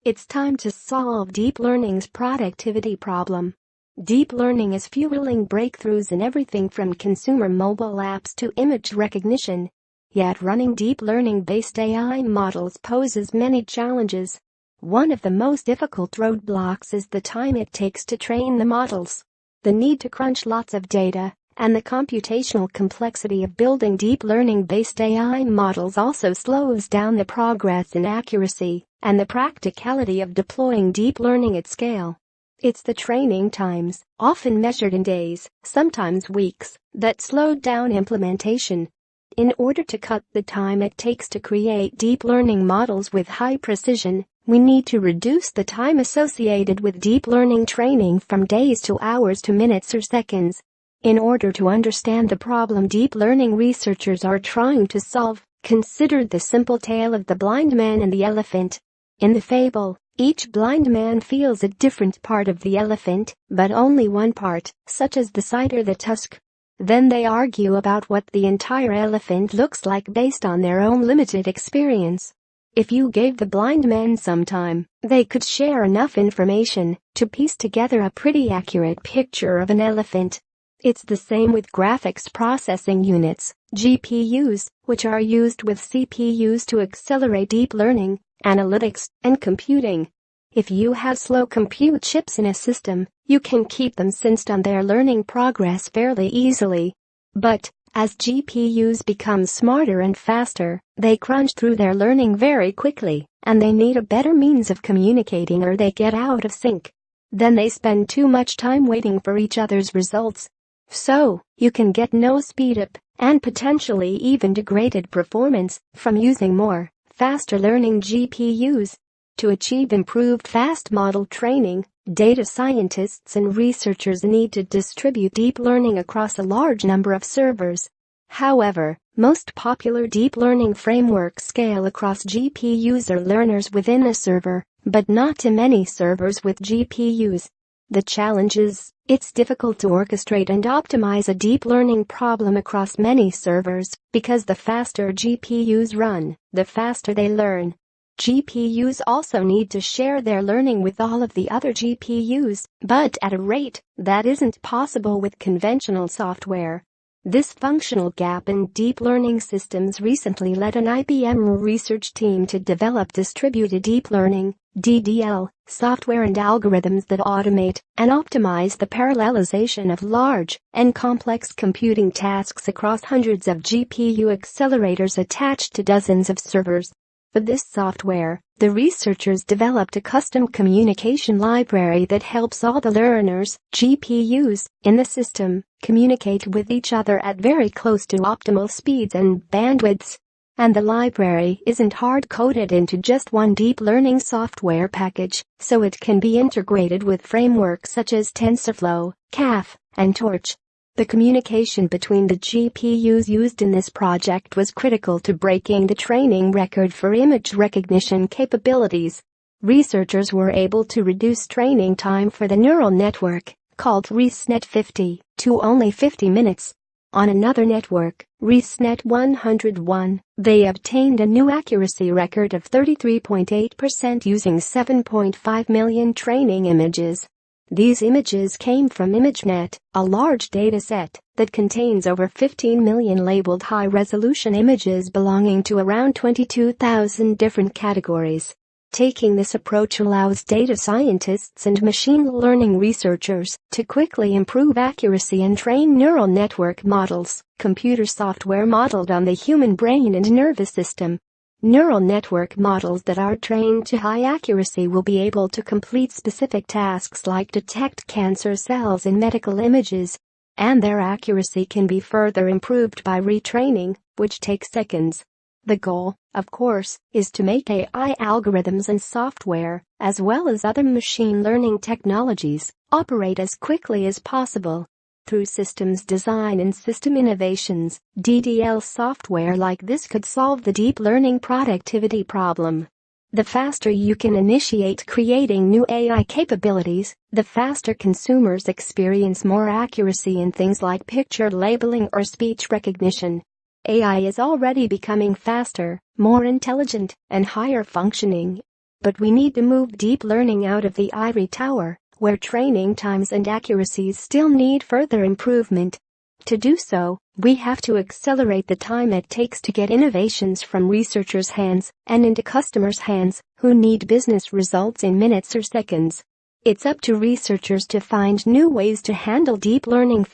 It's time to solve deep learning's productivity problem. Deep learning is fueling breakthroughs in everything from consumer mobile apps to image recognition. Yet running deep learning-based AI models poses many challenges. One of the most difficult roadblocks is the time it takes to train the models. The need to crunch lots of data and the computational complexity of building deep learning-based AI models also slows down the progress in accuracy and the practicality of deploying deep learning at scale. It's the training times, often measured in days, sometimes weeks, that slowed down implementation. In order to cut the time it takes to create deep learning models with high precision, we need to reduce the time associated with deep learning training from days to hours to minutes or seconds. In order to understand the problem deep learning researchers are trying to solve, consider the simple tale of the blind man and the elephant. In the fable, each blind man feels a different part of the elephant, but only one part, such as the side or the tusk. Then they argue about what the entire elephant looks like based on their own limited experience. If you gave the blind man some time, they could share enough information to piece together a pretty accurate picture of an elephant. It's the same with graphics processing units, GPUs, which are used with CPUs to accelerate deep learning, analytics, and computing. If you have slow compute chips in a system, you can keep them sensed on their learning progress fairly easily. But as GPUs become smarter and faster, they crunch through their learning very quickly, and they need a better means of communicating or they get out of sync. Then they spend too much time waiting for each other's results. So, you can get no speed up, and potentially even degraded performance, from using more, faster learning GPUs. To achieve improved fast model training, data scientists and researchers need to distribute deep learning across a large number of servers. However, most popular deep learning frameworks scale across GPUs or learners within a server, but not to many servers with GPUs. The challenge is, it's difficult to orchestrate and optimize a deep learning problem across many servers, because the faster GPUs run, the faster they learn. GPUs also need to share their learning with all of the other GPUs, but at a rate that isn't possible with conventional software. This functional gap in deep learning systems recently led an IBM research team to develop distributed deep learning (DDL) software and algorithms that automate and optimize the parallelization of large and complex computing tasks across hundreds of GPU accelerators attached to dozens of servers. For this software, the researchers developed a custom communication library that helps all the learners, GPUs, in the system communicate with each other at very close to optimal speeds and bandwidths. And the library isn't hard-coded into just one deep learning software package, so it can be integrated with frameworks such as TensorFlow, CAF, and Torch. The communication between the GPUs used in this project was critical to breaking the training record for image recognition capabilities. Researchers were able to reduce training time for the neural network, called ResNet 50, to only 50 minutes. On another network, ResNet 101, they obtained a new accuracy record of 33.8% using 7.5 million training images. These images came from ImageNet, a large dataset that contains over 15 million labeled high-resolution images belonging to around 22,000 different categories. Taking this approach allows data scientists and machine learning researchers to quickly improve accuracy and train neural network models, computer software modeled on the human brain and nervous system. Neural network models that are trained to high accuracy will be able to complete specific tasks like detect cancer cells in medical images. And their accuracy can be further improved by retraining, which takes seconds. The goal, of course, is to make AI algorithms and software, as well as other machine learning technologies, operate as quickly as possible. Through systems design and system innovations, DDL software like this could solve the deep learning productivity problem. The faster you can initiate creating new AI capabilities, the faster consumers experience more accuracy in things like picture labeling or speech recognition. AI is already becoming faster, more intelligent, and higher functioning. But we need to move deep learning out of the ivory tower, where training times and accuracies still need further improvement. To do so, we have to accelerate the time it takes to get innovations from researchers' hands and into customers' hands, who need business results in minutes or seconds. It's up to researchers to find new ways to handle deep learning